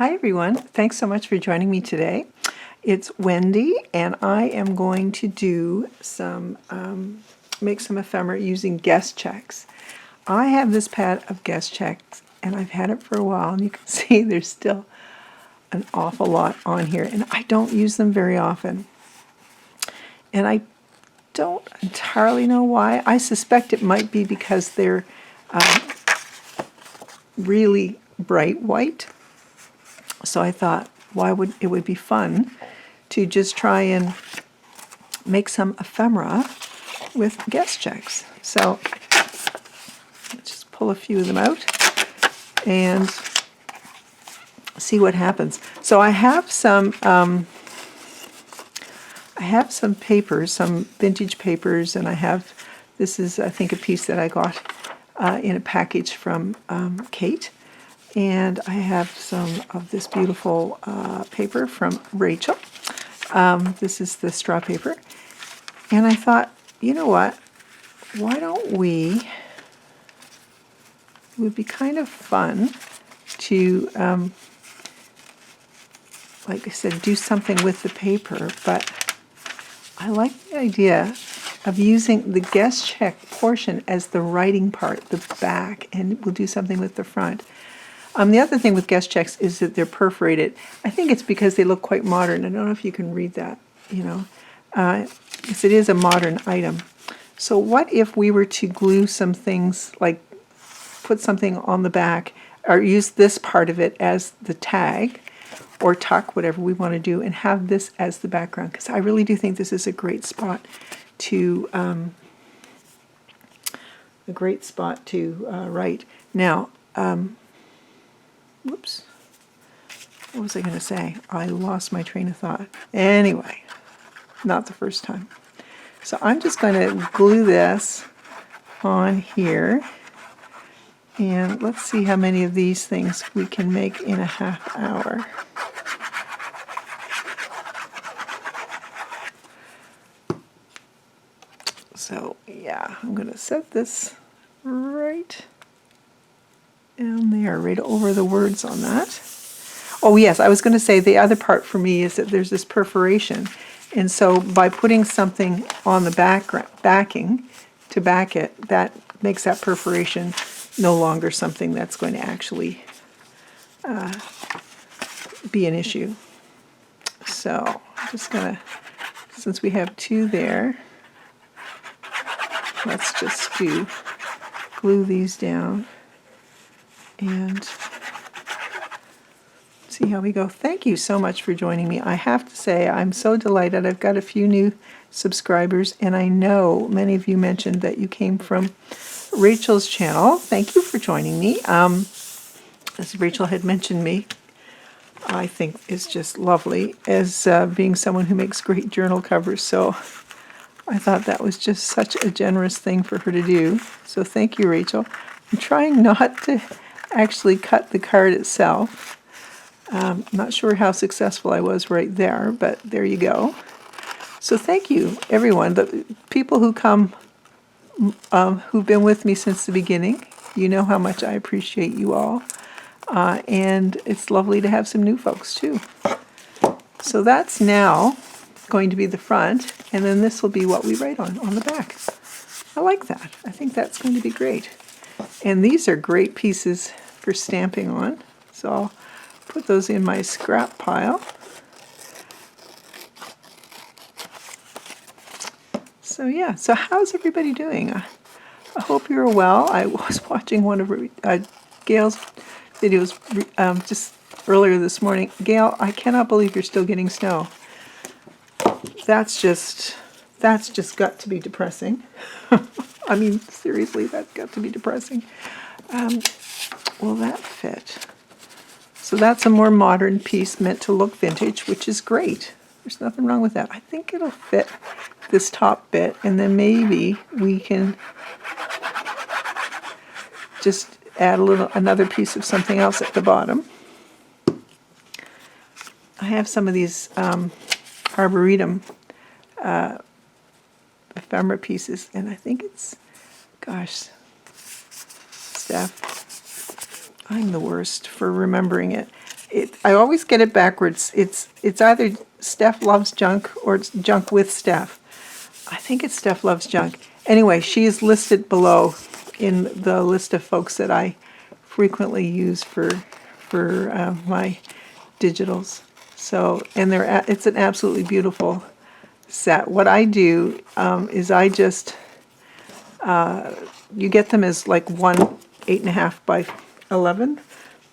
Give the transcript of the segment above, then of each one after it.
Hi everyone, thanks so much for joining me today. It's Wendy and I am going to do some, make some ephemera using guess checks. I have this pad of guess checks and I've had it for a while, and you can see there's still an awful lot on here, and I don't use them very often. And I don't entirely know why. I suspect it might be because they're really bright white. So I thought, it would be fun to just try and make some ephemera with guess checks. So let's just pull a few of them out and see what happens. So I have some papers, some vintage papers, and this is, I think, a piece that I got in a package from Kate. And I have some of this beautiful paper from Rachel. This is the straw paper. And I thought, you know what? Why don't it would be kind of fun to, like I said, do something with the paper, but I like the idea of using the guess check portion as the writing part, the back, and we'll do something with the front. The other thing with guess checks is that they're perforated. I think it's because they look quite modern. I don't know if you can read that, because it is a modern item. So what if we were to glue some things, like put something on the back, or use this part of it as the tag, or tuck, whatever we want to do, and have this as the background, because I really do think this is a great spot to write. Now, whoops, what was I going to say? I lost my train of thought. Anyway, not the first time. So I'm just going to glue this on here, and let's see how many of these things we can make in a half hour. So yeah, I'm going to set this right down there, right over the words on that. Oh yes, I was going to say the other part for me is that there's this perforation, and so by putting something on the backing to back it, that makes that perforation no longer something that's going to actually be an issue. So I'm just going to, since we have two there, let's just glue these down and see how we go. Thank you so much for joining me. I have to say, I'm so delighted. I've got a few new subscribers, and I know many of you mentioned that you came from Rachel's channel. Thank you for joining me. As Rachel had mentioned me, I think is just lovely as being someone who makes great journal covers. So I thought that was just such a generous thing for her to do. So thank you, Rachel. I'm trying not to actually cut the card itself. Not sure how successful I was right there, but there you go. So thank you, everyone. The people who come, who've been with me since the beginning, you know how much I appreciate you all. And it's lovely to have some new folks, too. So that's now going to be the front, and then this will be what we write on the back. I like that. I think that's going to be great. And these are great pieces for stamping on, so I'll put those in my scrap pile. So yeah, so how's everybody doing? I hope you're well. I was watching one of Gail's videos just earlier this morning. Gail, I cannot believe you're still getting snow. That's just got to be depressing. I mean, seriously, that's got to be depressing. Will that fit? So that's a more modern piece meant to look vintage, which is great. There's nothing wrong with that. I think it'll fit this top bit, and then maybe we can just add another piece of something else at the bottom. I have some of these Arboretum ephemera pieces, and I think it's, gosh, Steph, I'm the worst for remembering it. I always get it backwards. It's either Steph Loves Junk or it's Junk with Steph. I think it's Steph Loves Junk. Anyway, she is listed below in the list of folks that I frequently use for my digitals. So, and it's an absolutely beautiful set. What I do is I just you get them as like one 8.5 by 11.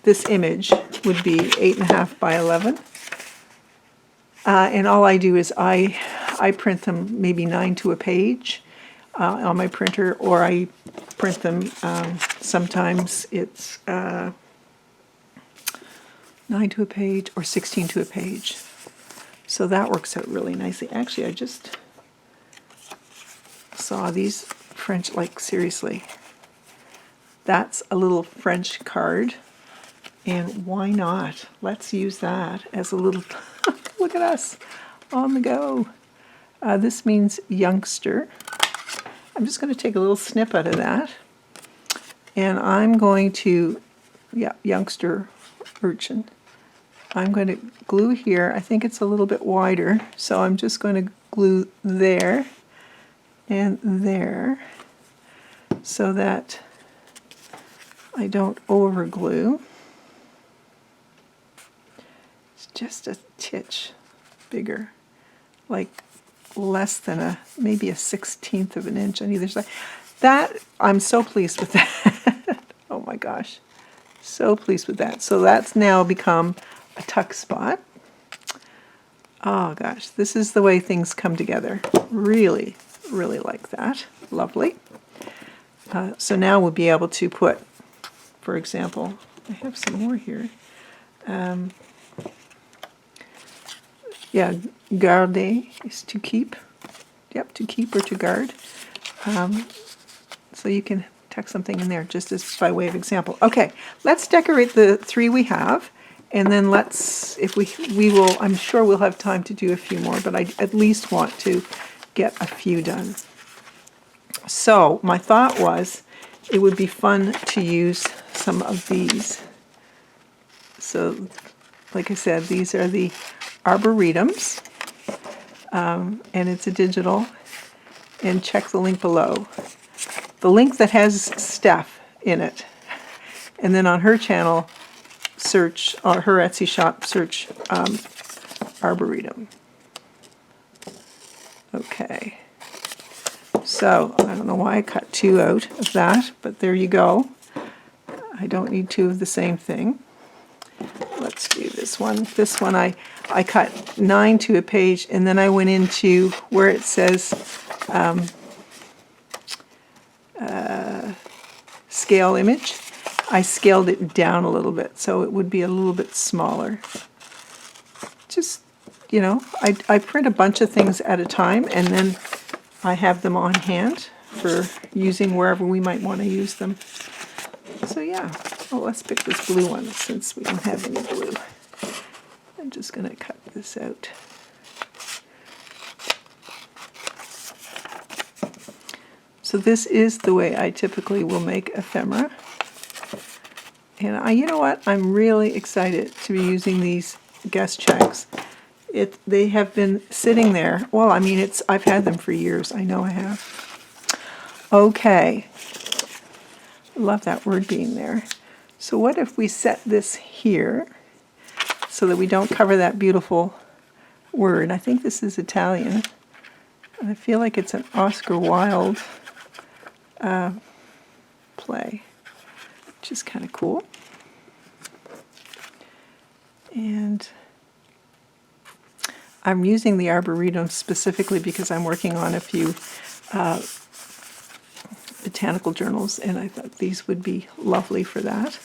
This image would be 8.5 by 11. And all I do is I print them maybe 9 to a page on my printer, or I print them, sometimes it's 9 to a page or 16 to a page. So that works out really nicely. Actually, I just saw these French, like seriously, that's a little French card, and why not? Let's use that as a little, look at us, on the go. This means youngster. I'm just going to take a little snip out of that, and I'm going to, yeah, youngster, urchin. I'm going to glue here. I think it's a little bit wider, so I'm just going to glue there and there so that I don't over glue. It's just a titch bigger, like less than maybe a 1/16 of an inch on either side. That, I'm so pleased with that. Oh my gosh, so pleased with that. So that's now become a tuck spot. Oh gosh, this is the way things come together. Really, really like that. Lovely. So now we'll be able to put, for example, I have some more here. Yeah, garder is to keep. Yep, to keep or to guard. So you can tuck something in there just as by way of example. Okay, let's decorate the 3 we have, and then let's, if we will, I'm sure we'll have time to do a few more, but I at least want to get a few done. So my thought was it would be fun to use some of these. So like I said, these are the Arboretums, and it's a digital, and check the link below. The link that has Steph in it, and then on her channel, search, or her Etsy shop, search Arboretum. Okay, so I don't know why I cut 2 out of that, but there you go. I don't need 2 of the same thing. Let's do this one. This one I cut 9 to a page, and then I went into where it says scale image. I scaled it down a little bit so it would be a little bit smaller. Just, you know, I print a bunch of things at a time, and then I have them on hand for using wherever we might want to use them. So yeah, well, let's pick this blue one since we don't have any blue. I'm just going to cut this out. So this is the way I typically will make ephemera. And you know what? I'm really excited to be using these guest checks. They have been sitting there. Well, I mean, I've had them for years. I know I have. Okay. Love that word being there. So what if we set this here so that we don't cover that beautiful word? I think this is Italian. I feel like it's an Oscar Wilde play, which is kind of cool. And I'm using the Arboretum specifically because I'm working on a few botanical journals, and I thought these would be lovely for that.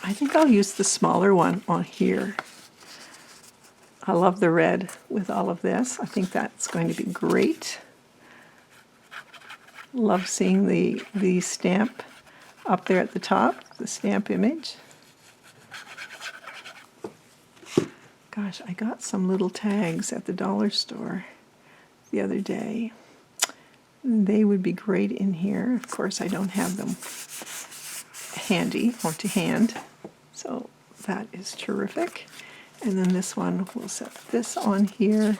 I think I'll use the smaller one on here. I love the red with all of this. I think that's going to be great. Love seeing the stamp up there at the top, the stamp image. Gosh, I got some little tags at the dollar store the other day. They would be great in here. Of course, I don't have them handy or to hand. So that is terrific. And then this one, we'll set this on here,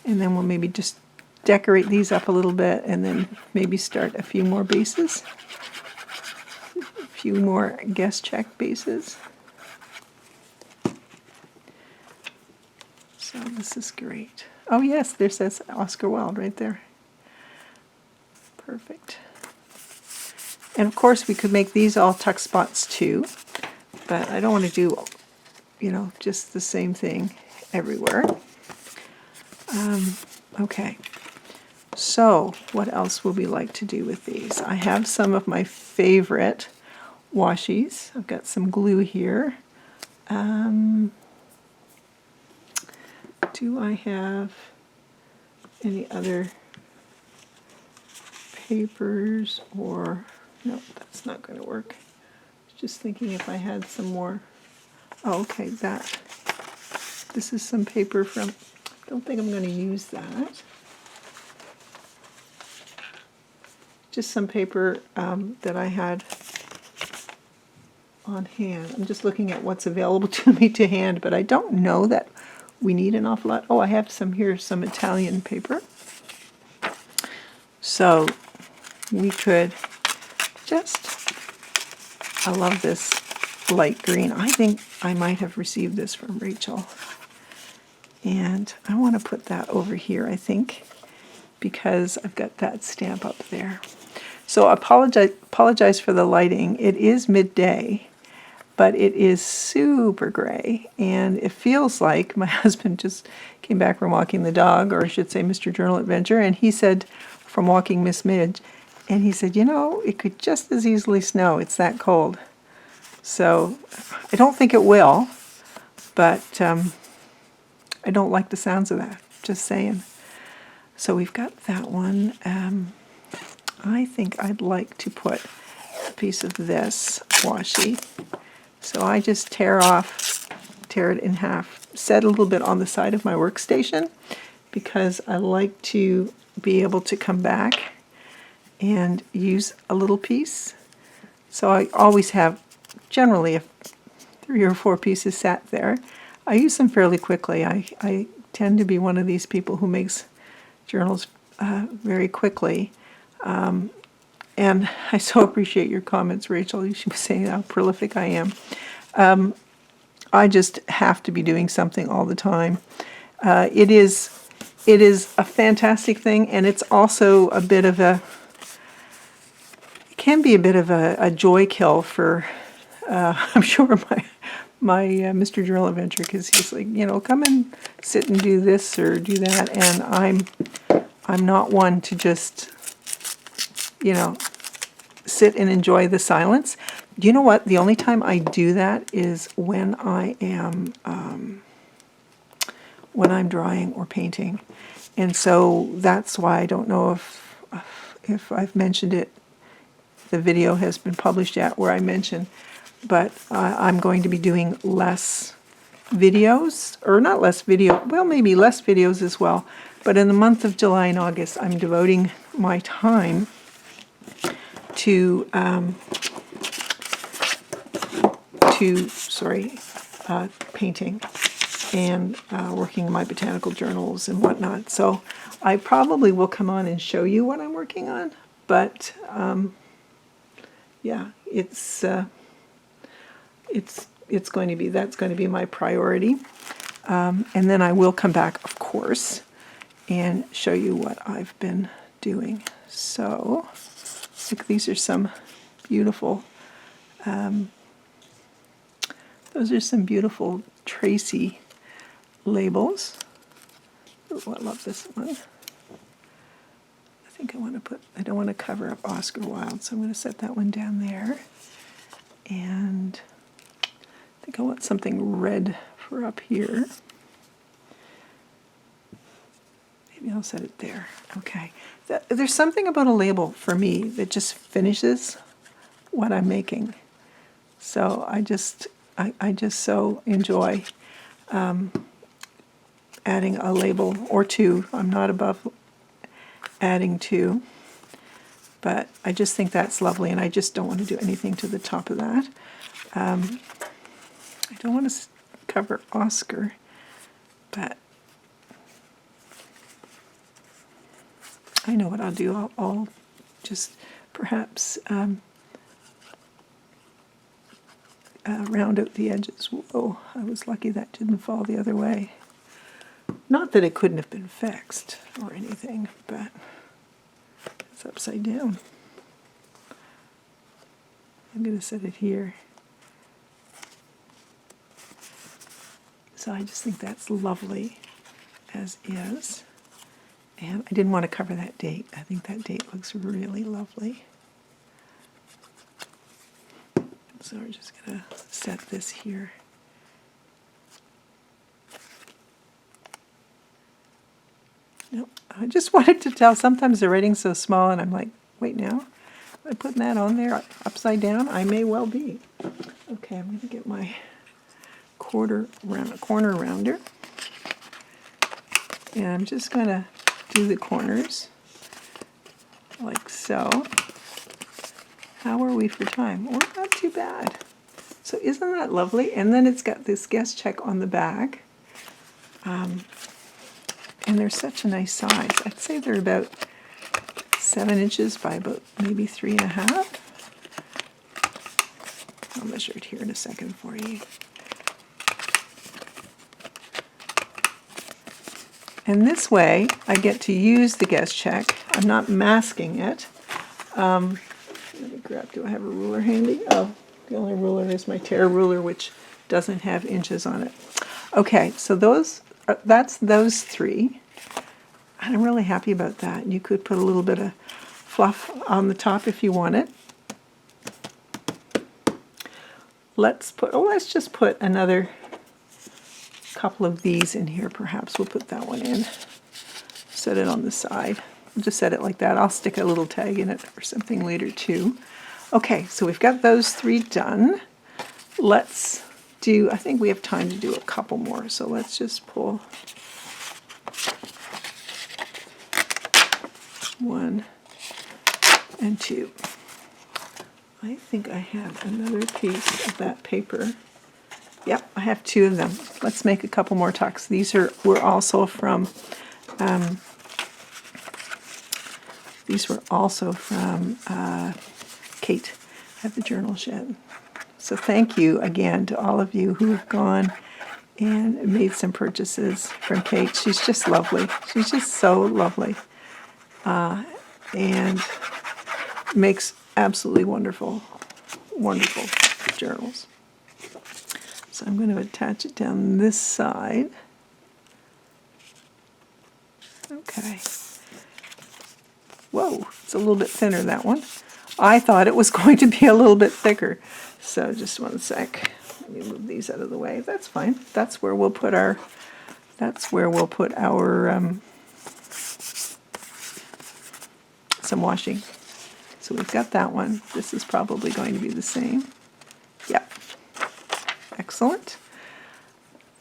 and then we'll maybe just decorate these up a little bit, and then maybe start a few more bases, a few more guest check bases. So this is great. Oh yes, there says Oscar Wilde right there. Perfect. And of course we could make these all tuck spots too, but I don't want to do, you know, just the same thing everywhere. Okay, so what else would we like to do with these? I have some of my favorite washies. I've got some glue here. Do I have any other papers or, no, that's not going to work. Just thinking if I had some more. Oh, okay, this is some paper from, I don't think I'm going to use that. Just some paper that I had on hand. I'm just looking at what's available to me to hand, but I don't know that we need an awful lot. Oh, I have some here, some Italian paper. So we could just, I love this light green. I think I might have received this from Rachel. And I want to put that over here, I think, because I've got that stamp up there. So apologize for the lighting. It is midday, but it is super gray, and it feels like my husband just came back from walking the dog, or I should say Mr. Journal Adventure, and he said, from walking Miss Midge, and he said, you know, it could just as easily snow. It's that cold. So I don't think it will, but I don't like the sounds of that, just saying. So we've got that one. I think I'd like to put a piece of this washi. So I just tear it in half, set a little bit on the side of my workstation, because I like to be able to come back and use a little piece. So I always have generally 3 or 4 pieces sat there. I use them fairly quickly. I tend to be one of these people who makes journals very quickly. And I so appreciate your comments, Rachel. You should be saying how prolific I am. I just have to be doing something all the time. It is a fantastic thing, and it's also a bit of a, it can be a bit of a joy kill for, I'm sure my Mr. Journal Adventure, because he's like, you know, come and sit and do this or do that, and I'm not one to just, you know, sit and enjoy the silence. You know what? The only time I do that is when I am when I'm drawing or painting, and so that's why I don't know if I've mentioned it. The video has been published yet where I mention, but I'm going to be doing less videos, or not less video, well, maybe less videos as well. But in the month of July and August, I'm devoting my time to painting and working in my botanical journals and whatnot. So I probably will come on and show you what I'm working on, but yeah, it's going to be, that's going to be my priority. And then I will come back, of course, and show you what I've been doing. So these are some beautiful, those are some beautiful Tracy labels. Oh, I love this one. I think I want to put, I don't want to cover up Oscar Wilde, so I'm going to set that one down there. And I think I want something red for up here. Maybe I'll set it there. Okay. There's something about a label for me that just finishes what I'm making. So I just so enjoy adding a label or two. I'm not above adding 2, but I just think that's lovely, and I just don't want to do anything to the top of that. I don't want to cover Oscar, but I know what I'll do. I'll just perhaps round out the edges. Whoa, I was lucky that didn't fall the other way. Not that it couldn't have been fixed or anything, but it's upside down. I'm going to set it here. So I just think that's lovely as is. And I didn't want to cover that date. I think that date looks really lovely. So we're just going to set this here. Nope. I just wanted to tell, sometimes the writing's so small and I'm like, wait now, am I putting that on there upside down? I may well be. Okay, I'm going to get my corner rounder. And I'm just going to do the corners like so. How are we for time? We're not too bad. So isn't that lovely? And then it's got this guest check on the back. And they're such a nice size. I'd say they're about 7 inches by about maybe 3.5. I'll measure it here in a second for you. And this way, I get to use the guest check. I'm not masking it. Let me grab, do I have a ruler handy? Oh, the only ruler is my tear ruler, which doesn't have inches on it. Okay, so that's those 3. And I'm really happy about that. You could put a little bit of fluff on the top if you want it. Let's just put another couple of these in here perhaps. We'll put that one in. Set it on the side. We'll just set it like that. I'll stick a little tag in it or something later too. Okay, so we've got those 3 done. Let's do, I think we have time to do a couple more, so let's just pull 1 and 2. I think I have another piece of that paper. Yep, I have 2 of them. Let's make a couple more tucks. These were also from Kate at the Journal Shed. So thank you again to all of you who have gone and made some purchases from Kate. She's just lovely. She's just so lovely. And makes absolutely wonderful, wonderful journals. So I'm going to attach it down this side. Okay. Whoa, it's a little bit thinner, that one. I thought it was going to be a little bit thicker. So just one sec. Let me move these out of the way. That's fine. That's where we'll put our some washing. So we've got that one. This is probably going to be the same. Yep. Excellent.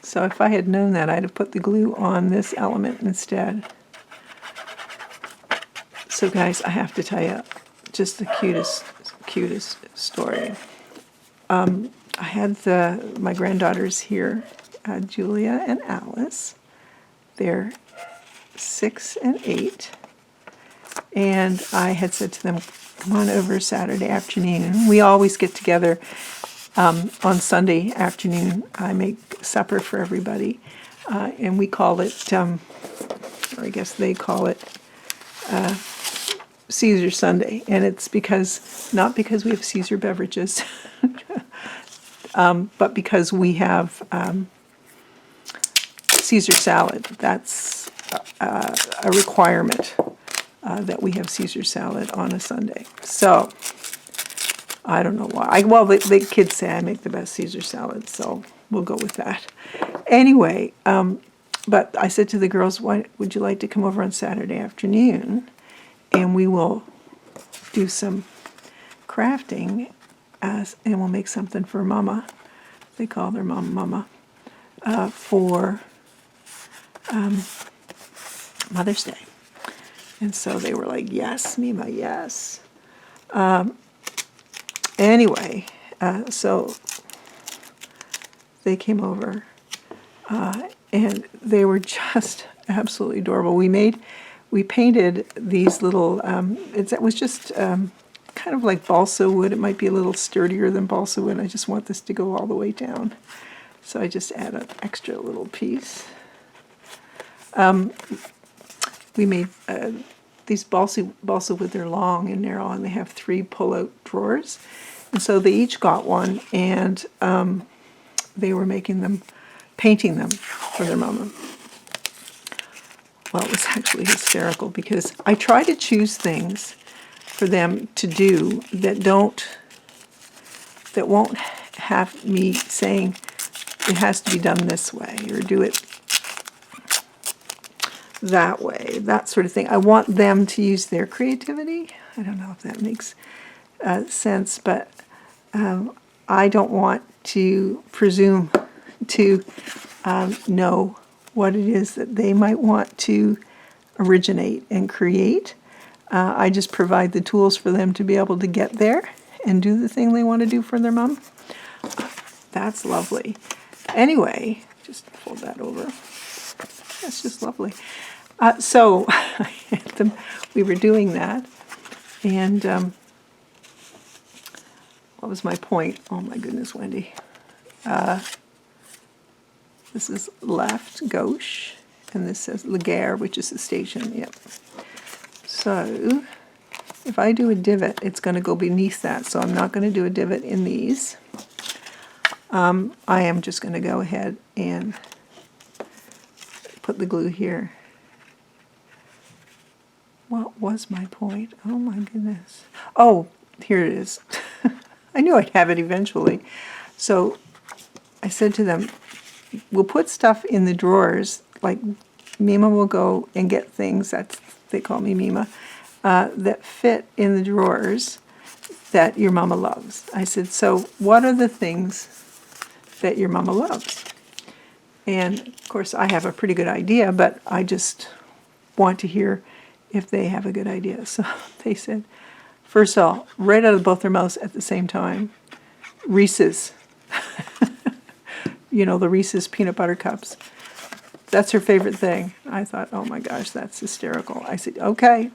So if I had known that, I'd have put the glue on this element instead. So guys, I have to tell you, just the cutest story. I had my granddaughters here, Julia and Alice. They're 6 and 8. And I had said to them, come on over Saturday afternoon. We always get together on Sunday afternoon. I make supper for everybody. And we call it, or I guess they call it, Caesar Sunday. And it's not because we have Caesar beverages, but because we have Caesar salad. That's a requirement. That we have Caesar salad on a Sunday. So, I don't know why. The kids say I make the best Caesar salad, so we'll go with that. Anyway, but I said to the girls, why would you like to come over on Saturday afternoon? And we will do some crafting, and we'll make something for Mama. They call their mom Mama, for Mother's Day. And so they were like, yes, Mima, yes. Anyway, so they came over, and they were just absolutely adorable. We painted these little, it was just kind of like balsa wood. It might be a little sturdier than balsa wood. I just want this to go all the way down. So I just add an extra little piece. We made these balsa wood, they're long and narrow, and they have 3 pull-out drawers. And so they each got one, and they were painting them for their mama. Well, it was actually hysterical because I try to choose things for them to do that won't have me saying it has to be done this way or do it that way, that sort of thing. I want them to use their creativity. I don't know if that makes sense, but I don't want to presume to know what it is that they might want to originate and create. I just provide the tools for them to be able to get there and do the thing they want to do for their mom. That's lovely. Anyway, just fold that over. That's just lovely. So we were doing that, and what was my point? Oh my goodness, Wendy. This is left, gauche, and this says La Gare, which is the station. Yep. So if I do a divot, it's going to go beneath that, so I'm not going to do a divot in these. I am just going to go ahead and put the glue here. What was my point? Oh my goodness. Oh, here it is. I knew I'd have it eventually. So I said to them, we'll put stuff in the drawers, like Mima will go and get things, they call me Mima, that fit in the drawers that your mama loves. I said, so what are the things that your mama loves? And of course I have a pretty good idea, but I just want to hear if they have a good idea. So they said, first of all, right out of both their mouths at the same time, Reese's. You know, the Reese's peanut butter cups. That's her favorite thing. I thought, oh my gosh, that's hysterical. I said, okay,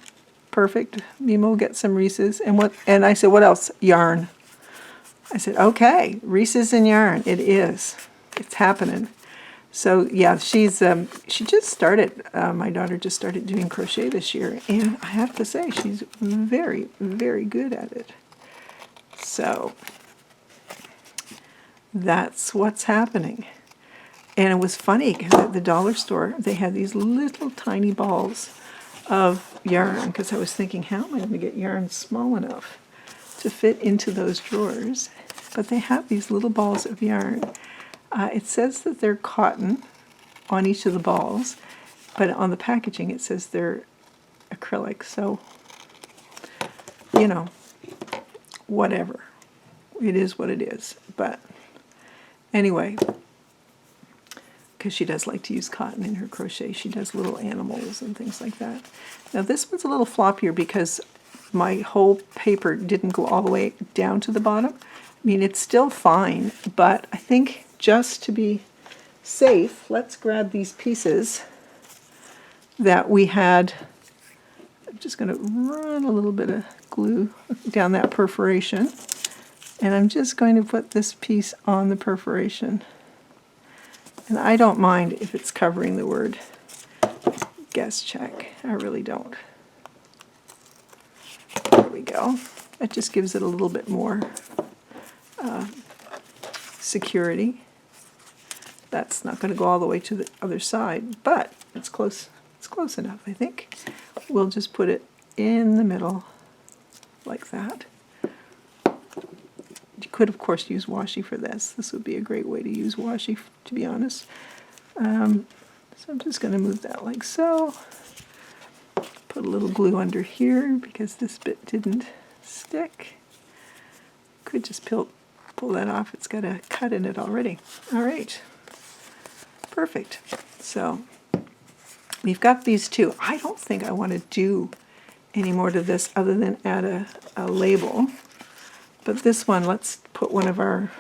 perfect. Mima will get some Reese's. And I said, what else? Yarn. I said, okay, Reese's and yarn. It is. It's happening. So yeah, she just started, my daughter just started doing crochet this year, and I have to say she's very, very good at it. So that's what's happening. And it was funny because at the dollar store they had these little tiny balls of yarn, because I was thinking, how am I going to get yarn small enough to fit into those drawers? But they have these little balls of yarn. It says that they're cotton on each of the balls, but on the packaging it says they're acrylic. So, you know, whatever. It is what it is. But anyway, because she does like to use cotton in her crochet. She does little animals and things like that. Now this one's a little floppier because my whole paper didn't go all the way down to the bottom. I mean, it's still fine, but I think just to be safe, let's grab these pieces that we had. I'm just going to run a little bit of glue down that perforation, and I'm just going to put this piece on the perforation. And I don't mind if it's covering the word guest check. I really don't. There we go. That just gives it a little bit more security. That's not going to go all the way to the other side, but it's close. It's close enough, I think. We'll just put it in the middle like that. You could, of course, use washi for this. This would be a great way to use washi, to be honest. So I'm just going to move that like so. Put a little glue under here because this bit didn't stick. Could just pull that off. It's got a cut in it already. All right. Perfect. So we've got these two. I don't think I want to do any more to this other than add a label. But this one, let's put one of our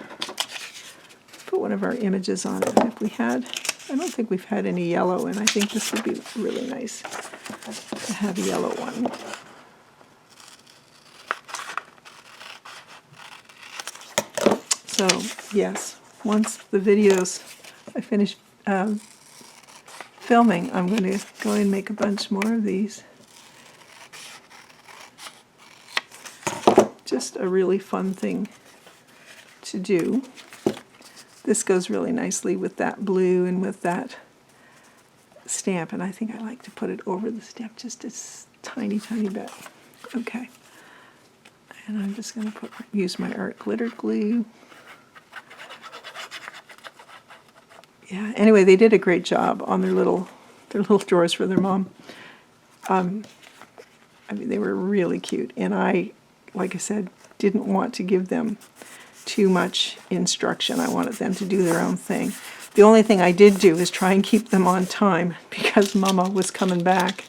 put one of our images on it. If we had, I don't think we've had any yellow, and I think this would be really nice to have a yellow one. So, yes, once the videos, I finish filming, I'm going to go and make a bunch more of these. Just a really fun thing to do. This goes really nicely with that blue and with that stamp, and I think I like to put it over the stamp just a tiny, tiny bit. Okay. And I'm just going to use my art glitter glue. Yeah, anyway, they did a great job on their little drawers for their mom. I mean, they were really cute, and I, like I said, didn't want to give them too much instruction. I wanted them to do their own thing. The only thing I did do is try and keep them on time because Mama was coming back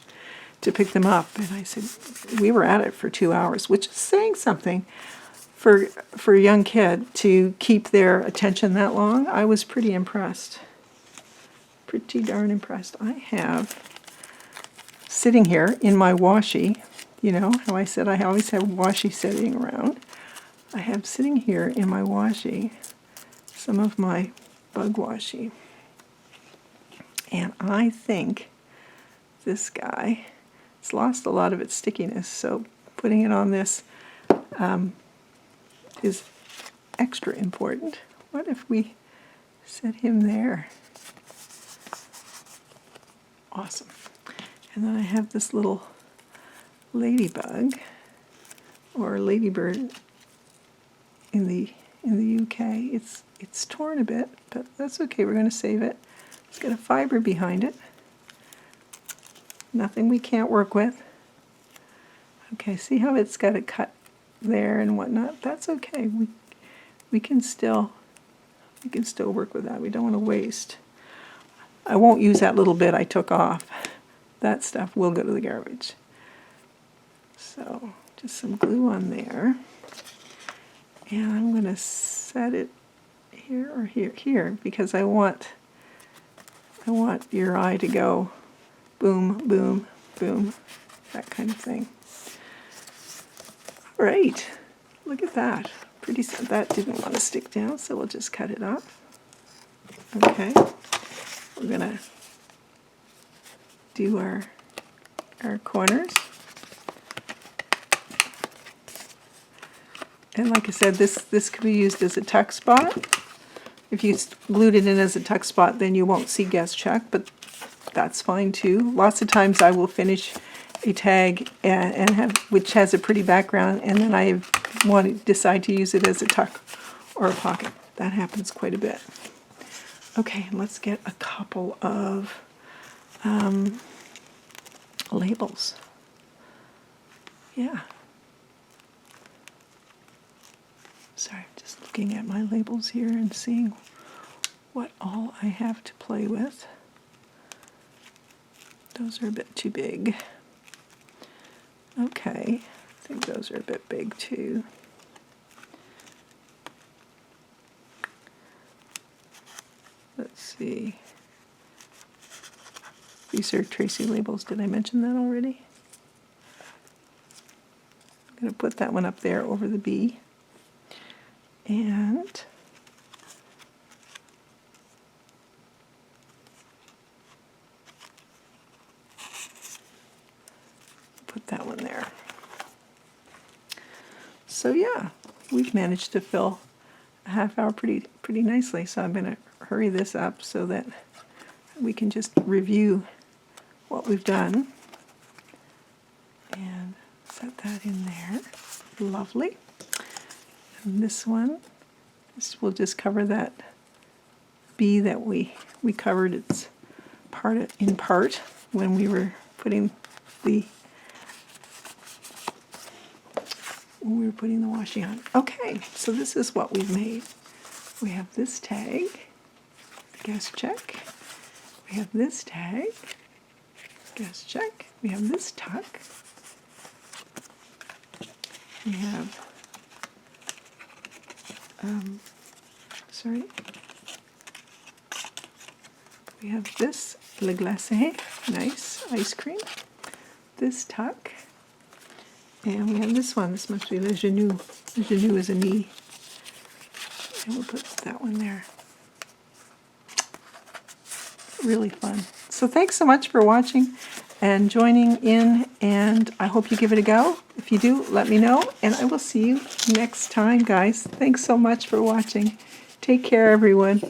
to pick them up, and I said, we were at it for 2 hours, which is saying something for a young kid to keep their attention that long. I was pretty impressed. Pretty darn impressed. I have sitting here in my washi, you know how I said I always have washi sitting around. I have sitting here in my washi some of my bug washi. And I think this guy has lost a lot of its stickiness, so putting it on this is extra important. What if we set him there? Awesome. And then I have this little ladybug or ladybird in the UK. It's torn a bit, but that's okay. We're going to save it. It's got a fiber behind it. Nothing we can't work with. Okay, see how it's got a cut there and whatnot? That's okay. We can still work with that. We don't want to waste. I won't use that little bit I took off. That stuff will go to the garbage. So just some glue on there. And I'm going to set it here or here because I want your eye to go boom, boom, boom, that kind of thing. All right, look at that. Pretty. That didn't want to stick down, so we'll just cut it off. Okay, we're going to do our corners. And like I said, this could be used as a tuck spot. If you glued it in as a tuck spot, then you won't see guest check, but that's fine too. Lots of times I will finish a tag and have, which has a pretty background, and then I decide to use it as a tuck or a pocket. That happens quite a bit. Okay, let's get a couple of labels. Yeah. Sorry, I'm just looking at my labels here and seeing what all I have to play with. Those are a bit too big. Okay, I think those are a bit big too. Let's see. These are Tracy labels. Did I mention that already? I'm going to put that one up there over the B. And put that one there. So yeah, we've managed to fill a half hour pretty nicely. So I'm going to hurry this up so that we can just review what we've done. And set that in there. Lovely. And this one, this will just cover that B that we covered its in part when we were putting the washi on. Okay, so this is what we've made. We have this tag, guest check. We have this tag, guest check. We have this tuck. We have, We have this, le glacé, nice ice cream. This tuck. And we have this one. This must be le genou. Le genou is a knee. And we'll put that one there. Really fun. So thanks so much for watching and joining in, and I hope you give it a go. If you do, let me know, and I will see you next time, guys. Thanks so much for watching. Take care, everyone.